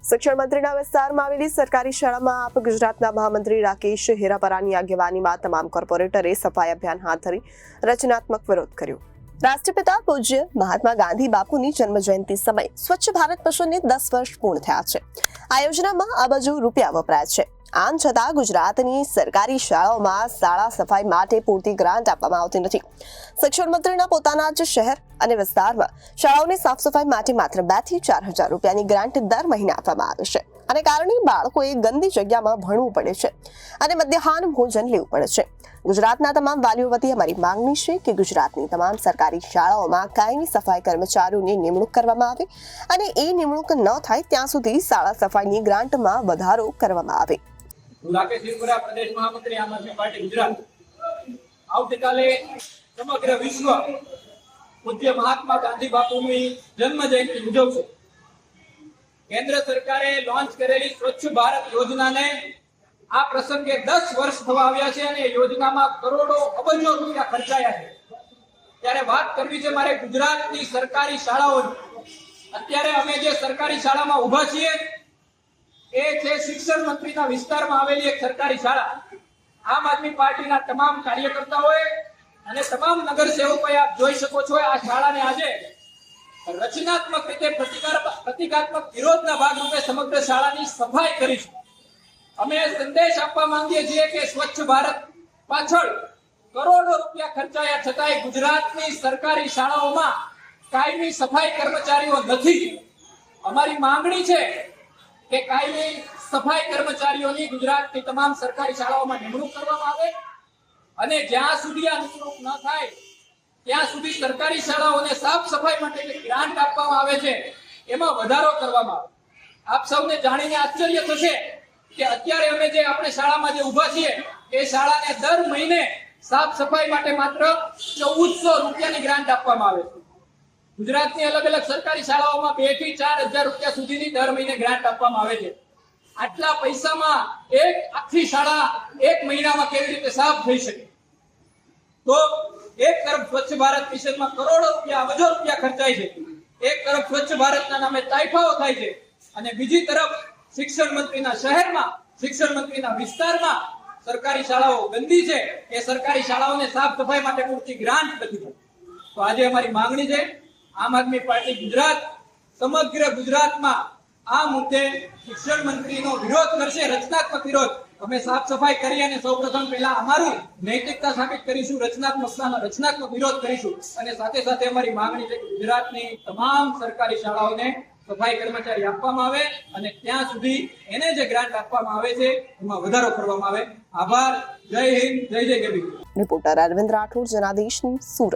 શિક્ષણ મંત્રીના વિસ્તારમાં આવેલી સરકારી શાળામાં આપ ગુજરાતના મહામંત્રી રાકેશ હેરાપરાની આગેવાનીમાં તમામ કોર્પોરેટરે સફાઈ અભિયાન હાથ ધરી રચનાત્મક વિરોધ કર્યો। રાષ્ટ્રપિતા પૂજ્ય મહાત્મા ગાંધી બાપુની જન્મજયંતિ સમયે સ્વચ્છ ભારત મિશનને 10 વર્ષ પૂર્ણ થયા છે। આ યોજનામાં અબજો રૂપિયા વપરાય છે। આમ છતાં ગુજરાતની સરકારી શાળાઓમાં શાળા સફાઈ માટે પૂરતી ગ્રાન્ટ આપવામાં આવતી નથી। શિક્ષણ મંત્રીના પોતાના જ શહેર અને વિસ્તારમાં શાળાઓની સાફ સફાઈ માટે માત્ર 2 થી 4 હજાર રૂપિયાની ગ્રાન્ટ દર મહિને આપવામાં આવે છે। આને કારણે બાળકોએ ગંદી જગ્યામાં ભણવું પડે છે અને મધ્યાહન ભોજન લેવું પડે છે। ગુજરાતના તમામ વાલીઓ વતી અમારી માંગણી છે કે ગુજરાતની તમામ સરકારી શાળાઓમાં કાયમી સફાઈ કર્મચારીઓની નિમણૂક કરવામાં આવે અને એ નિમણૂક ન થાય ત્યાં સુધી શાળા સફાઈની ગ્રાન્ટમાં વધારો કરવામાં આવે। રાકેશ હેરાપરા પ્રદેશ મહામંત્રી આમ આદમી પાર્ટી ગુજરાત આવતીકાલે સમગ્ર વિશ્વ પૂજ્ય મહાત્મા ગાંધી બાપુની જન્મ જયંતિ ઉજવશે। કેન્દ્ર સરકારે લોન્ચ કરેલી સ્વચ્છ ભારત યોજનાને આ પ્રસંગે 10 વર્ષ થવા આવ્યા છે અને યોજનામાં કરોડો અબજો રૂપિયા ખર્ચાયા છે। ત્યારે વાત કરવી છે મારે ગુજરાતની સરકારી શાળાઓની। અત્યારે અમે જે સરકારી શાળામાં ઊભા છીએ એ છે શિક્ષણ મંત્રીના વિસ્તારમાં આવેલી એક સરકારી શાળા। આમ આદમી પાર્ટીના તમામ કાર્યકર્તાઓએ અને તમામ નગરસેવકોએ આપ જોઈ શકો છો આ શાળાને આજે રચનાત્મક રીતે પ્રતિકાત્મક વિરોધના ભાગરૂપે સમગ્ર શાળાની સફાઈ કરી છે। અમે સંદેશ આપવા માંગીએ છીએ કે સ્વચ્છ ભારત પાછળ કરોડો રૂપિયા ખર્ચાયા છતાંય ગુજરાતની સરકારી શાળાઓમાં કાયમી સફાઈ કર્મચારીઓ નથી। અમારી માંગણી છે કે કાયમી સફાઈ કર્મચારીઓની ગુજરાતની તમામ સરકારી શાળાઓમાં નિમણૂક કરવામાં આવે અને જ્યાં સુધી આ નિમણૂક ન થાય ત્યાં સુધી સરકારી શાળાઓને સાફ સફાઈ માટે જે ગ્રાન્ટ આપવામાં આવે છે એમાં વધારો કરવામાં આવે। આપ સૌને જાણીને આશ્ચર્ય થશે કે અત્યારે અમે જે આપણે શાળામાં જે ઊભા છીએ એ શાળાને દર મહિને સાફ સફાઈ માટે માત્ર 1400 રૂપિયાની ગ્રાન્ટ આપવામાં આવે છે। ગુજરાતની અલગ અલગ સરકારી શાળાઓમાં 2 થી 4 હજાર રૂપિયા સુધીની દર મહિને ગ્રાન્ટ આપવામાં આવે છે। આટલા પૈસામાં એક આખી શાળા એક મહિનામાં કેવી રીતે સાફ થઈ શકે? તો એક તરફ સ્વચ્છ ભારત મિશનમાં કરોડો રૂપિયા અબજો રૂપિયા ખર્ચાય છે, એક તરફ સ્વચ્છ ભારતના નામે તાઇફાઓ થાય છે અને બીજી તરફ શિક્ષણ મંત્રીના શહેરમાં શિક્ષણ મંત્રીના વિસ્તારમાં સરકારી શાળાઓ ગંદી છે। એ સરકારી શાળાઓને સાફ સફાઈ માટે પૂરતી ગ્રાન્ટ નથી મળતી। તો આજે અમારી માંગણી છે આમ આદમી પાર્ટી ગુજરાત સમગ્ર ગુજરાતમાં આ મુદ્દે શિક્ષણ મંત્રીનો વિરોધ કરશે, રચનાત્મક વિરોધ। અમે સાફ સફાઈ કરી અને સૌપ્રથમ પહેલા અમારું નૈતિકતા સાબિત કરીશું, રચનાત્મક વિરોધ કરીશું અને સાથે સાથે અમારી માંગણી છે કે ગુજરાતની તમામ સરકારી શાળાઓને સફાઈ કર્મચારી આપવામાં આવે અને ત્યાં સુધી એને જે ગ્રાન્ટ આપવામાં આવે છે એમાં વધારો કરવામાં આવે। આભાર। જય હિન્દ, જય જય ગરવી। Reporter Arvind Rathod, Janadesh news, Surat.